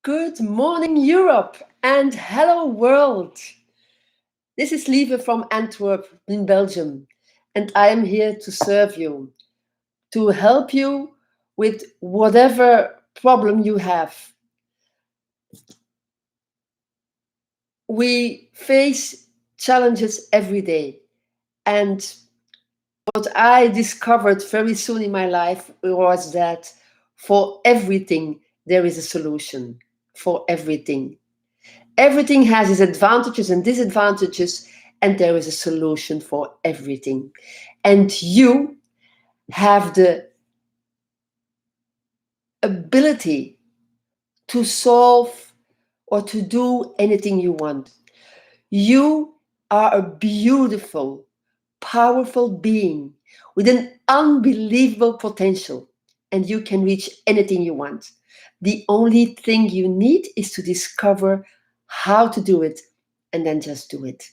Good morning, Europe, and hello, world. This is Lieve from Antwerp in Belgium, and I am here to serve you, to help you with whatever problem you have. We face challenges every day, and what I discovered very soon in my life was that for everything, there is a solution. For everything. Everything has its advantages and disadvantages, and there is a solution for everything. And you have the ability to solve or to do anything you want. You are a beautiful, powerful being with an unbelievable potential, and you can reach anything you want. The only thing you need is to discover how to do it, and then just do it.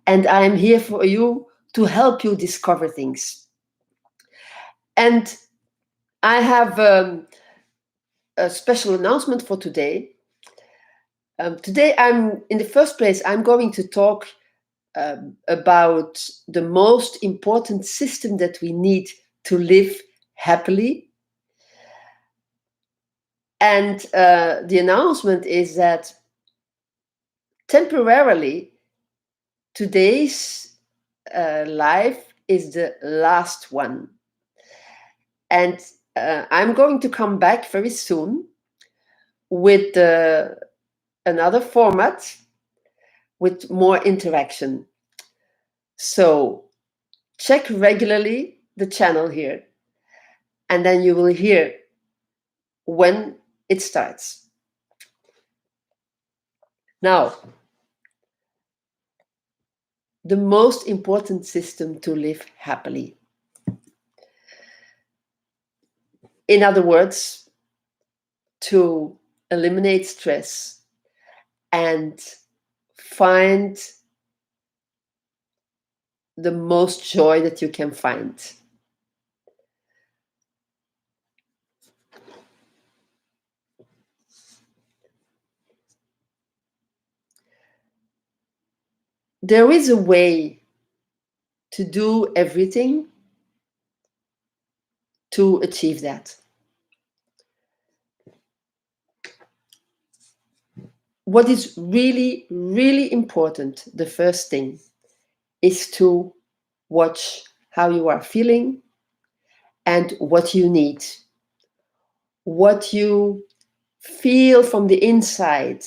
And I am here for you to help you discover things. And I have a special announcement for today. Today, in the first place, I'm going to talk about the most important system that we need to live happily. And the announcement is that temporarily, today's life is the last one. And I'm going to come back very soon with another format with more interaction. So check regularly the channel here, and then you will hear when it starts. Now, the most important system to live happily. In other words, to eliminate stress and find the most joy that you can find. There is a way to do everything to achieve that. What is really, really important, the first thing, is to watch how you are feeling and what you need. What you feel from the inside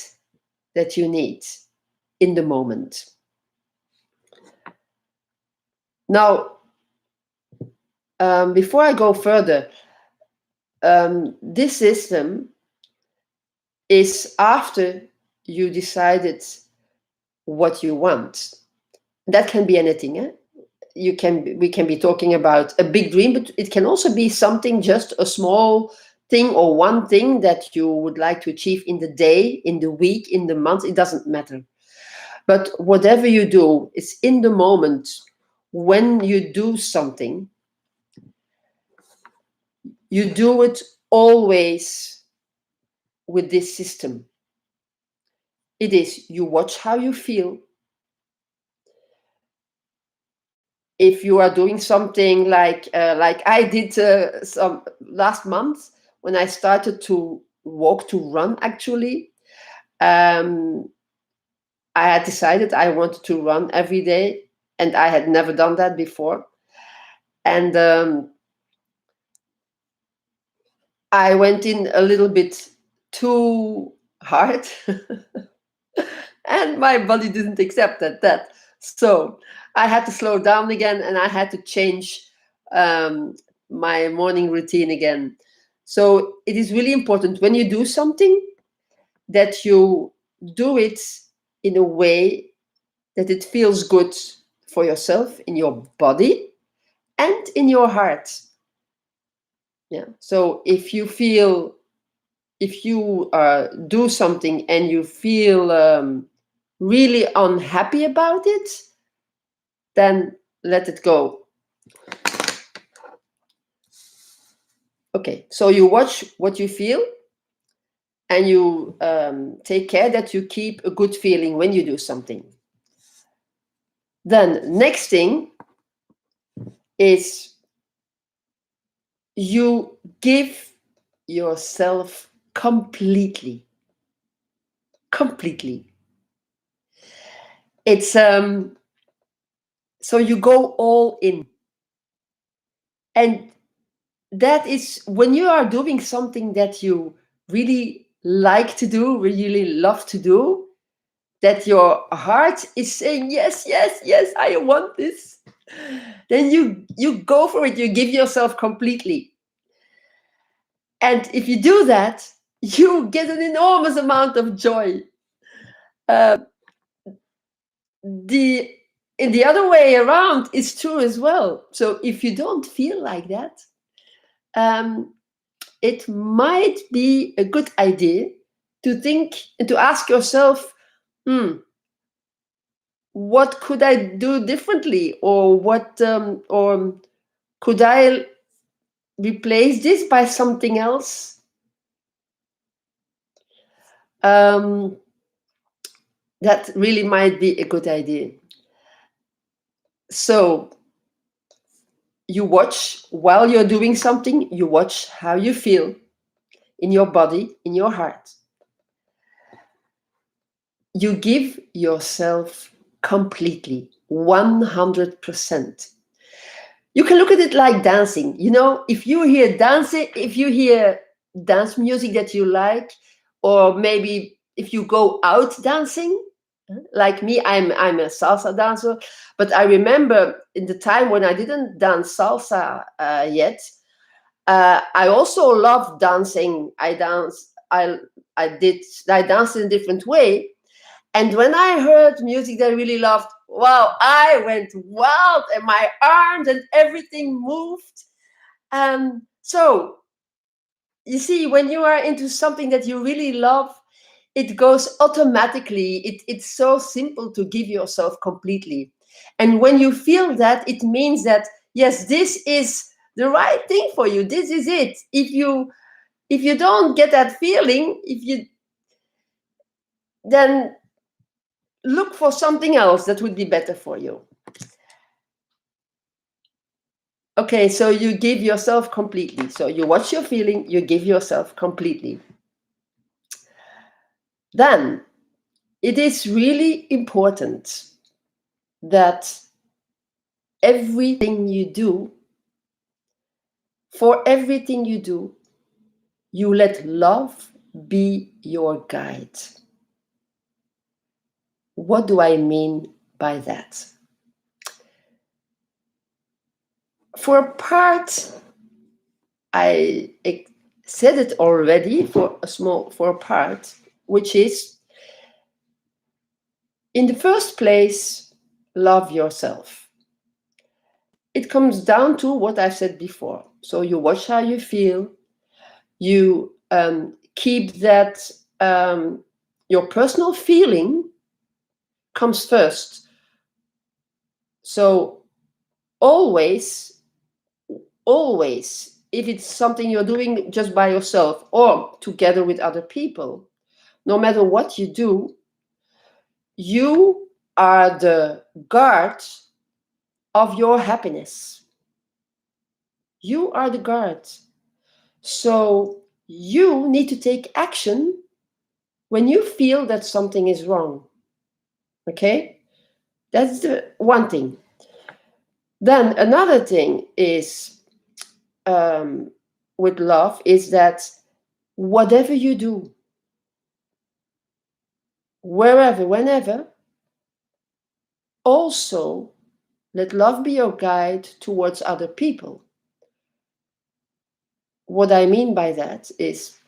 that you need in the moment. Now, before I go further, this system is after you decided what you want. That can be anything. We can be talking about a big dream, but it can also be something, just a small thing or one thing that you would like to achieve in the day, in the week, in the month. It doesn't matter. But whatever you do, it's in the moment when you do something. You do it always with this system. It is, you watch how you feel. If you are doing something like I did some last month when I started to walk, to run actually, I had decided I wanted to run every day, and I had never done that before. And I went in a little bit too hard, and my body didn't accept that. So I had to slow down again, and I had to change my morning routine again. So it is really important when you do something that you do it in a way that it feels good for yourself, in your body and in your heart. Yeah. So if you do something and you feel really unhappy about it, then let it go. Okay, so you watch what you feel, and you take care that you keep a good feeling when you do something. Then next thing is you give yourself completely. Completely. It's so you go all in. And that is when you are doing something that you really like to do, really love to do, that your heart is saying, yes, yes, yes, I want this. Then you go for it, you give yourself completely. And if you do that, you get an enormous amount of joy. The in the other way around is true as well. So if you don't feel like that, um, it might be a good idea to think and to ask yourself, what could I do differently, or or could I replace this by something else? That really might be a good idea. So you watch while you're doing something, you watch how you feel in your body, in your heart. You give yourself completely, 100%. You can look at it like dancing. You know, if you hear dancing, if you hear dance music that you like, or maybe if you go out dancing, like me, I'm a salsa dancer, but I remember in the time when I didn't dance salsa yet, I also loved dancing. I danced in a different way. And when I heard music that I really loved, wow, I went wild and my arms and everything moved. So you see, when you are into something that you really love, it goes automatically. It's so simple to give yourself completely. And when you feel that, it means that, yes, this is the right thing for you. This is it. If you don't get that feeling, then look for something else that would be better for you. Okay, so you give yourself completely. So you watch your feeling, you give yourself completely. Then it is really important that everything you do, for everything you do, you let love be your guide. What do I mean by that? For a part, I said it already for a part, which is, in the first place, love yourself. It comes down to what I've said before. So you watch how you feel, you keep that, your personal feeling comes first. So always, if it's something you're doing just by yourself or together with other people, no matter what you do, you are the guard of your happiness. You are the guard. So you need to take action when you feel that something is wrong. Okay? That's the one thing. Then another thing is, with love, is that whatever you do, wherever, whenever, also let love be your guide towards other people. What I mean by that is,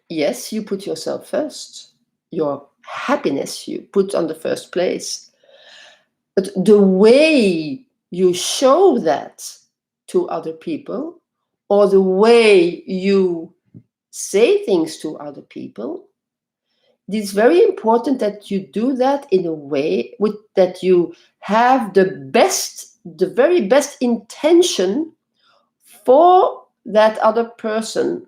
yes, you put yourself first. Your happiness you put on the first place. But the way you show that to other people, or the way you say things to other people, it is very important that you do that in a way that you have the very best intention for that other person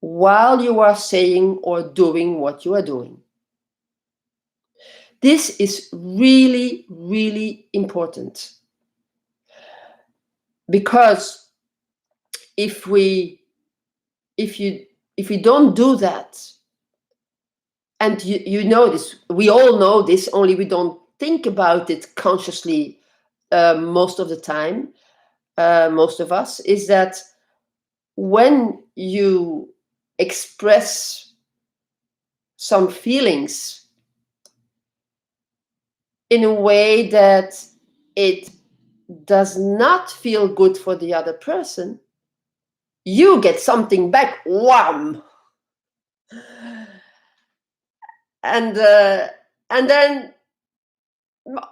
while you are saying or doing what you are doing. This is really, really important, because if we don't do that, and you know this, we all know this, only we don't think about it consciously most of the time, most of us, is that when you express some feelings in a way that it does not feel good for the other person, you get something back, wham, and then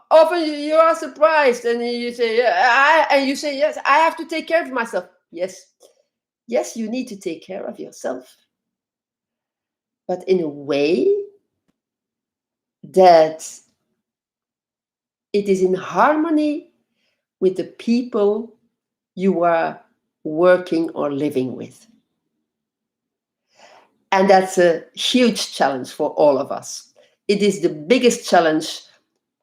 often you are surprised, and you say, yes, I have to take care of myself. Yes, you need to take care of yourself, but in a way that it is in harmony with the people you are working or living with. And that's a huge challenge for all of us. It is the biggest challenge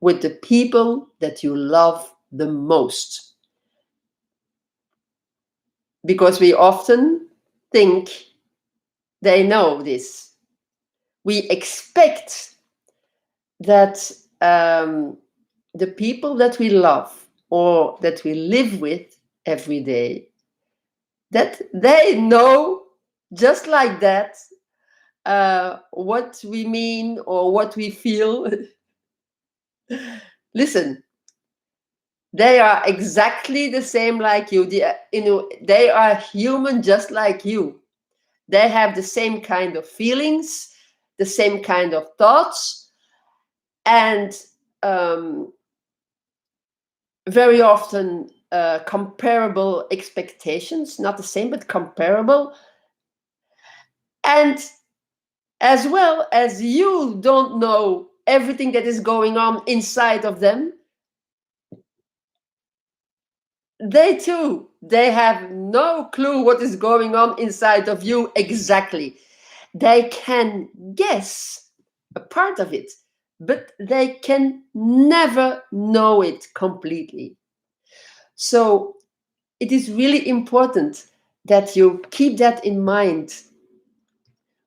with the people that you love the most. Because we often think they know this. We expect that the people that we love or that we live with every day, that they know just like that what we mean or what we feel. Listen, they are exactly the same like you. They are human just like you. They have the same kind of feelings, the same kind of thoughts, and very often comparable expectations, not the same, but comparable. And as well as you don't know everything that is going on inside of them, they have no clue what is going on inside of you exactly. They can guess a part of it, but they can never know it completely. So it is really important that you keep that in mind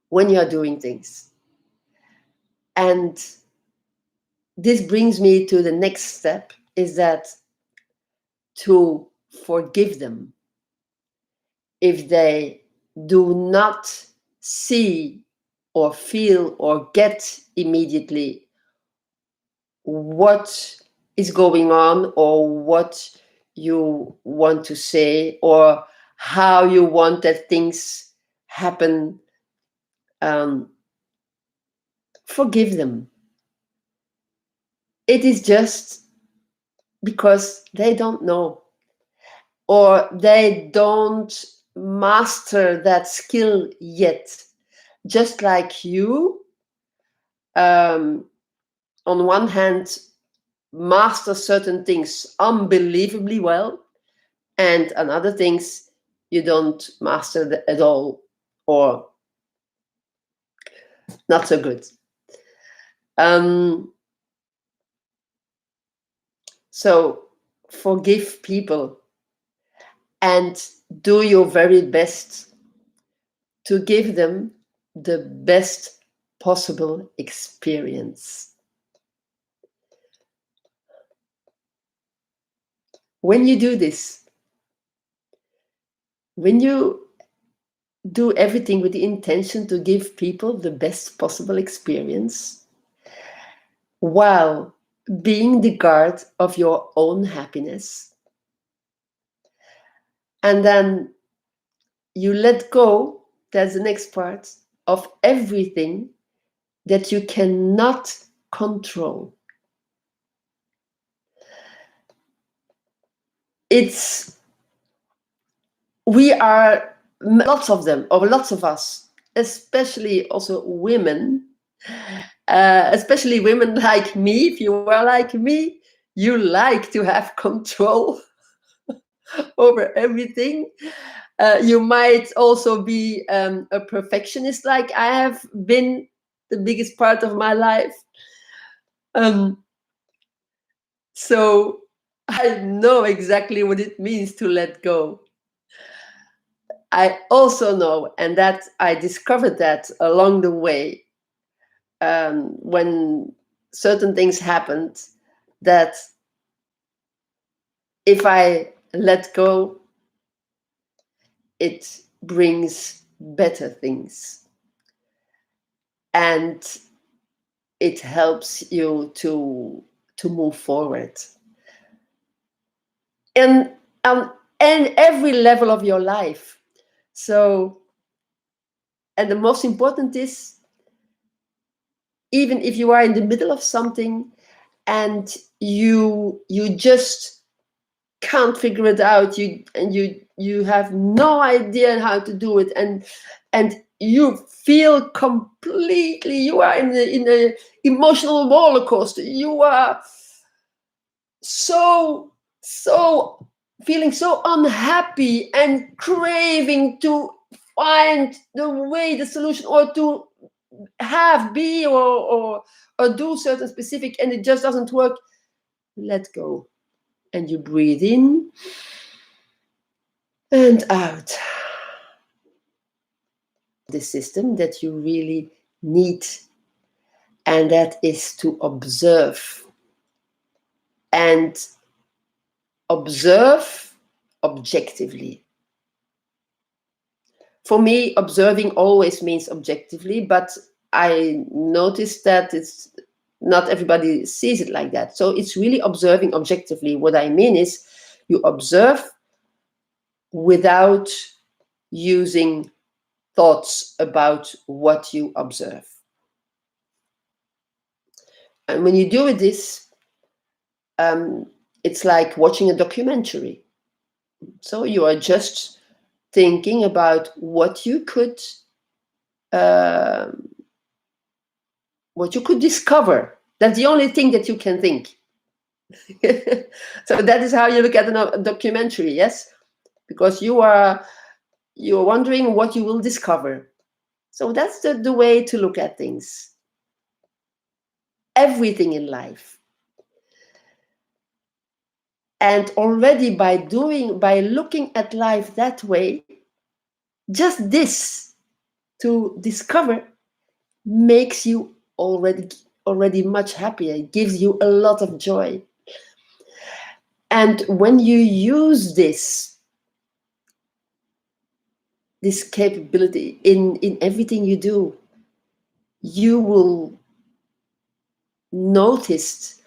when you're doing things. And this brings me to the next step, is that to forgive them if they do not see or feel or get immediately what is going on, or what you want to say, or how you want that things happen. Forgive them. It is just because they don't know, or they don't master that skill yet. Just like you, on one hand, master certain things unbelievably well, and on other things you don't master at all, or not so good. So forgive people and do your very best to give them the best possible experience. When you do this, when you do everything with the intention to give people the best possible experience, while being the guard of your own happiness, and then you let go, that's the next part, of everything that you cannot control. We are, lots of them, or lots of us, especially also women, especially women like me. If you are like me, you like to have control over everything. You might also be a perfectionist, like I have been the biggest part of my life. Um, so I know exactly what it means to let go. I also know, and that I discovered that along the way, when certain things happened, that if I let go, it brings better things, and it helps you to move forward. And and every level of your life. So, and the most important is, even if you are in the middle of something and you just can't figure it out, you have no idea how to do it, and you feel completely, you are in a emotional roller coaster. You are so feeling so unhappy and craving to find the way, the solution, or to have, be, or do certain specific, and it just doesn't work. Let go, and you breathe in and out. The system that you really need, and that is to observe, and observe objectively. For me, observing always means objectively, but I noticed that it's not everybody sees it like that. So it's really observing objectively. What I mean is, you observe without using thoughts about what you observe. And when you do this, it's like watching a documentary. So you are just thinking about what you could discover. That's the only thing that you can think. So that is how you look at a documentary, yes? Because you're wondering what you will discover. So that's the way to look at things. Everything in life. And already by looking at life that way, just this to discover makes you already much happier. It gives you a lot of joy. And when you use this capability in everything you do, you will notice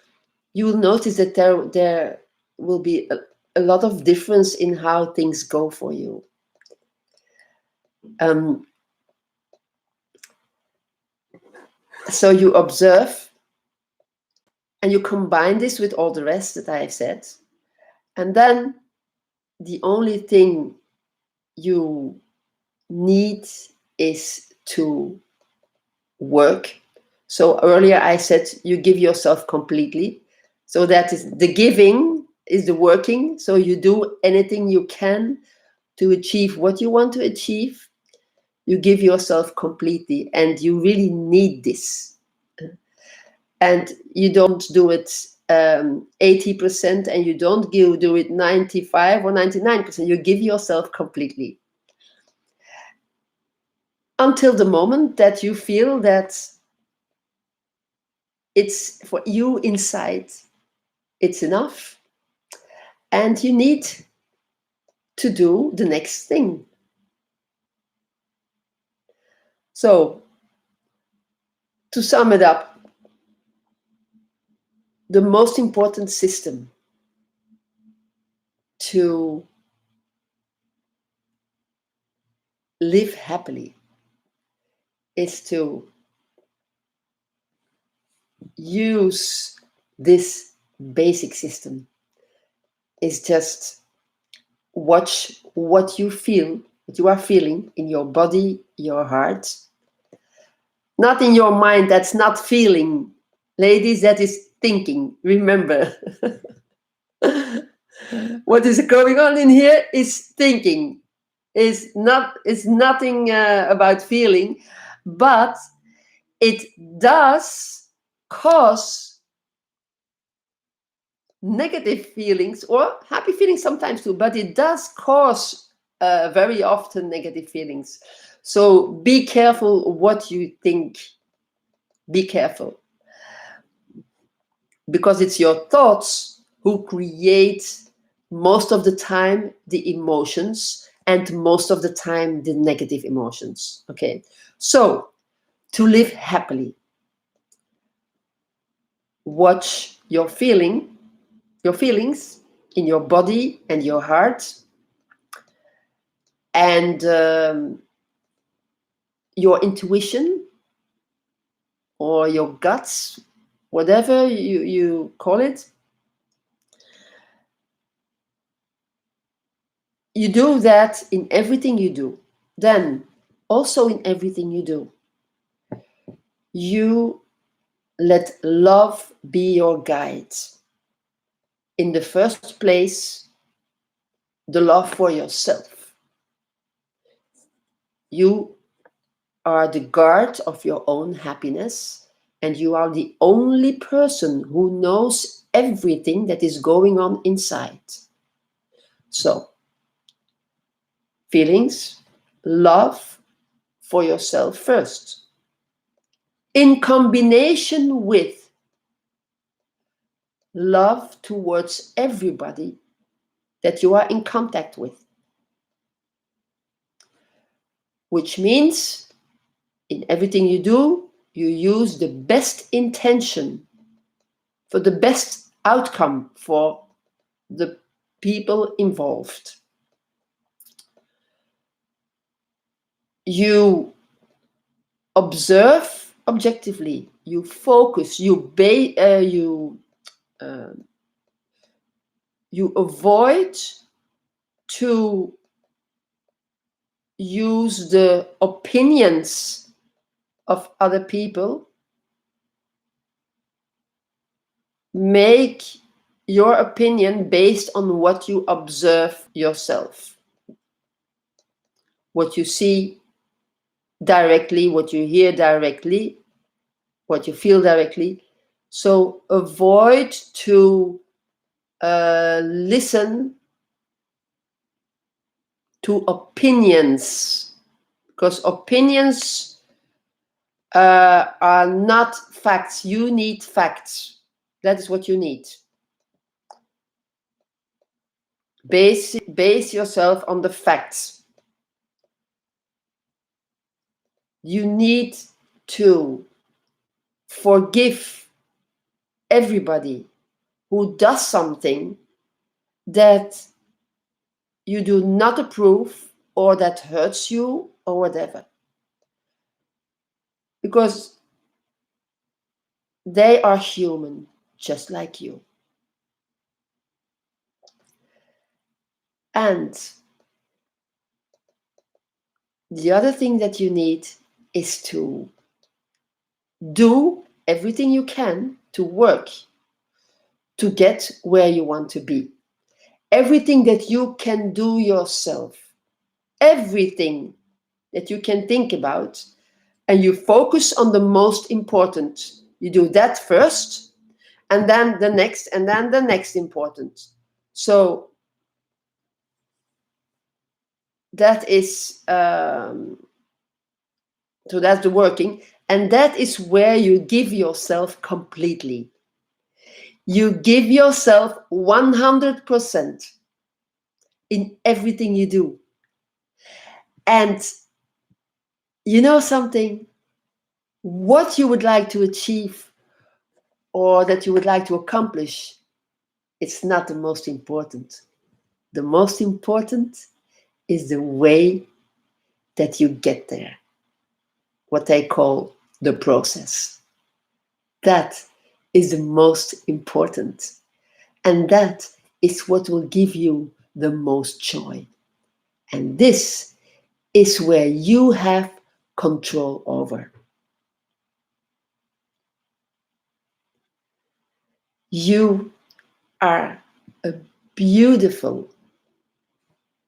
that there will be a lot of difference in how things go for you. So you observe, and you combine this with all the rest that I have said, and then the only thing you need is to work. So earlier I said you give yourself completely. So that is the giving, is the working. So you do anything you can to achieve what you want to achieve. You give yourself completely, and you really need this. And you don't do it 80%, and you don't do it 95 or 99%. You give yourself completely. Until the moment that you feel that it's for you inside, it's enough, and you need to do the next thing. So, to sum it up, the most important system to live happily is to use this basic system. Is just watch what you feel, what you are feeling in your body, your heart. Not in your mind, that's not feeling. Ladies, that is thinking, remember. What is going on in here is thinking. It's nothing about feeling, but it does cause negative feelings or happy feelings sometimes too, but it does cause very often negative feelings. So be careful what you think. Be careful, because it's your thoughts who create most of the time the emotions and most of the time the negative emotions. Okay, so to live happily, watch your feelings in your body and your heart, and your intuition or your guts, whatever you call it. You do that in everything you do. Then, also in everything you do, you let love be your guide. In the first place, the love for yourself. You are the guard of your own happiness, and you are the only person who knows everything that is going on inside. So, feelings, love for yourself first, in combination with love towards everybody that you are in contact with, which means in everything you do, you use the best intention for the best outcome for the people involved. You observe objectively, you focus, uh, you avoid to use the opinions of other people. Make your opinion based on what you observe yourself, what you see directly, what you hear directly, what you feel directly. So avoid to listen to opinions, because opinions are not facts. You need facts. That is what you need. Base yourself on the facts. You need to forgive everybody who does something that you do not approve or that hurts you or whatever. Because they are human, just like you. And the other thing that you need is to do everything you can to work to get where you want to be. Everything that you can do yourself, everything that you can think about, and you focus on the most important. You do that first, and then the next, and then the next important. So that is so that's the working, and that is where you give yourself completely. You give yourself 100% in everything you do. And you know something? What you would like to achieve or that you would like to accomplish, it's not the most important. The most important is the way that you get there, what they call the process. That is the most important. And that is what will give you the most joy. And this is where you have control over. You are a beautiful,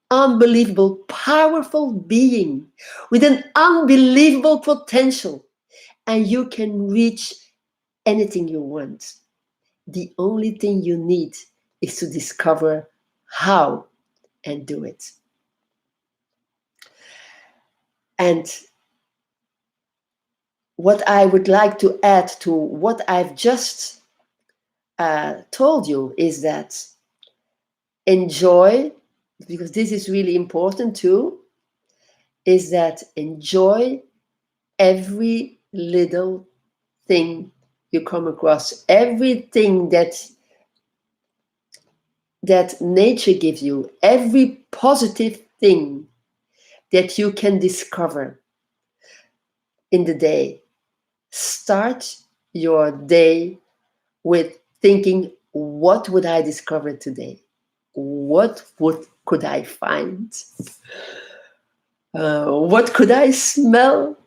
unbelievable, powerful being with an unbelievable potential, and you can reach anything you want. The only thing you need is to discover how and do it. And what I would like to add to what I've just told you is that enjoy, because this is really important too, is that enjoy every little thing you come across, everything that nature gives you, every positive thing that you can discover in the day. Start your day with thinking, what would I discover today? Could I find? What could I smell?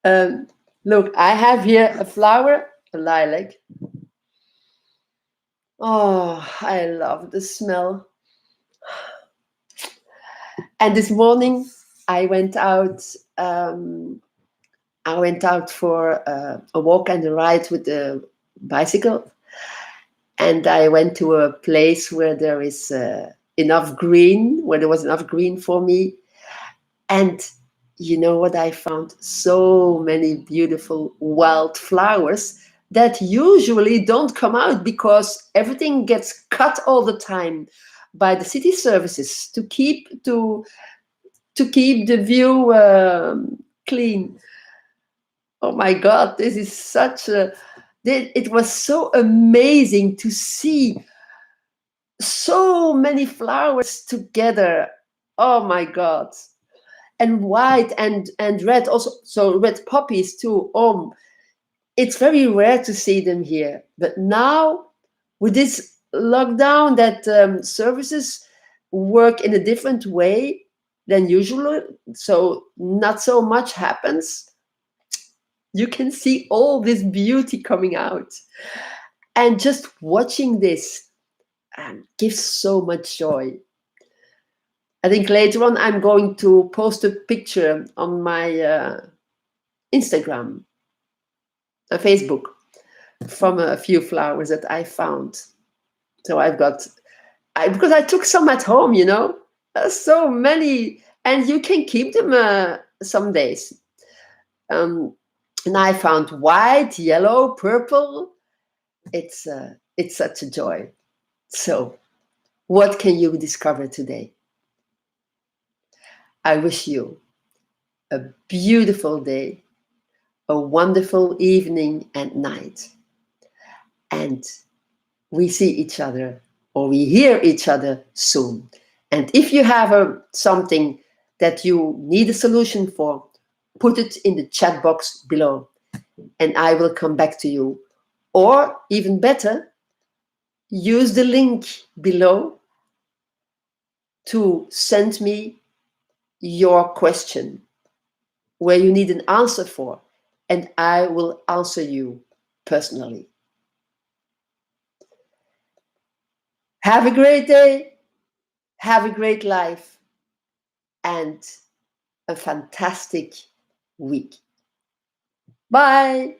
Look, I have here a flower, a lilac. Oh, I love the smell. And this morning I went out. I went out for a walk and a ride with the bicycle, and I went to a place where there is enough green, where there was enough green for me. And you know what I found? So many beautiful wild flowers that usually don't come out because everything gets cut all the time by the city services to keep the view clean. Oh my God, this is such a. It was so amazing to see so many flowers together. Oh my God. And white and red also, so red poppies too. It's very rare to see them here, but now with this lockdown that services work in a different way than usual, so not so much happens. You can see all this beauty coming out, and just watching this gives so much joy. I think later on I'm going to post a picture on my Instagram, Facebook, from a few flowers that I found. So because I took some at home, so many, and you can keep them some days. And I found white, yellow, purple. It's such a joy. So, what can you discover today? I wish you a beautiful day, a wonderful evening and night. And we see each other, or we hear each other soon. And if you have something that you need a solution for, put it in the chat box below and I will come back to you. Or even better, use the link below to send me your question where you need an answer for, and I will answer you personally. Have a great day, have a great life, and a fantastic week. Bye.